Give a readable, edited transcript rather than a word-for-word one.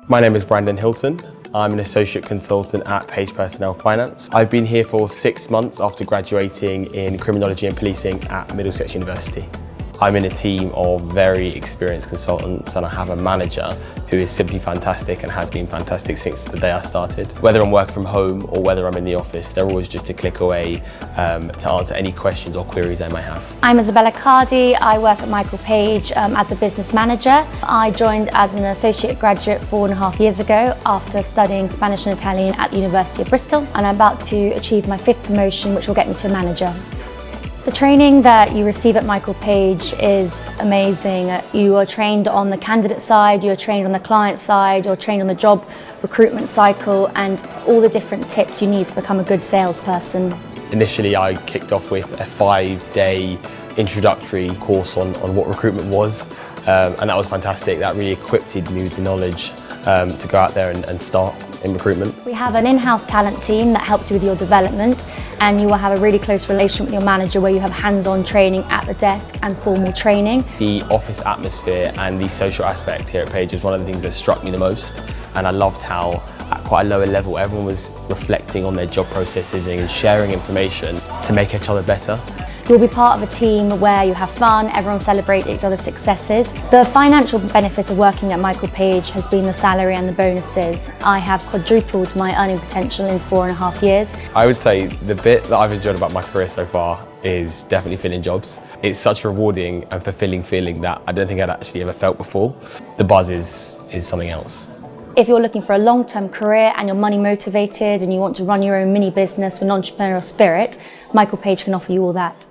My name is Brandon Hilton. I'm an associate consultant at Page Personnel Finance. I've been here for 6 months after graduating in Criminology and Policing at Middlesex University. I'm in a team of very experienced consultants and I have a manager who is simply fantastic and has been fantastic since the day I started. Whether I'm working from home or whether I'm in the office, they're always just a click away to answer any questions or queries I may have. I'm Isabella Cardi. I work at Michael Page as a business manager. I joined as an associate graduate 4.5 years ago after studying Spanish and Italian at the University of Bristol, and I'm about to achieve my 5th promotion, which will get me to manager. The training that you receive at Michael Page is amazing. You are trained on the candidate side, you're trained on the client side, you're trained on the job recruitment cycle and all the different tips you need to become a good salesperson. Initially I kicked off with a 5-day introductory course on what recruitment was, and that was fantastic. That really equipped me with the knowledge to go out there and start in recruitment. We have an in-house talent team that helps you with your development, and you will have a really close relationship with your manager where you have hands-on training at the desk and formal training. The office atmosphere and the social aspect here at Page is one of the things that struck me the most, and I loved how at quite a lower level everyone was reflecting on their job processes and sharing information to make each other better. You'll be part of a team where you have fun, everyone celebrates each other's successes. The financial benefit of working at Michael Page has been the salary and the bonuses. I have quadrupled my earning potential in 4.5 years. I would say the bit that I've enjoyed about my career so far is definitely filling jobs. It's such a rewarding and fulfilling feeling that I don't think I'd actually ever felt before. The buzz is something else. If you're looking for a long-term career and you're money motivated and you want to run your own mini business with an entrepreneurial spirit, Michael Page can offer you all that.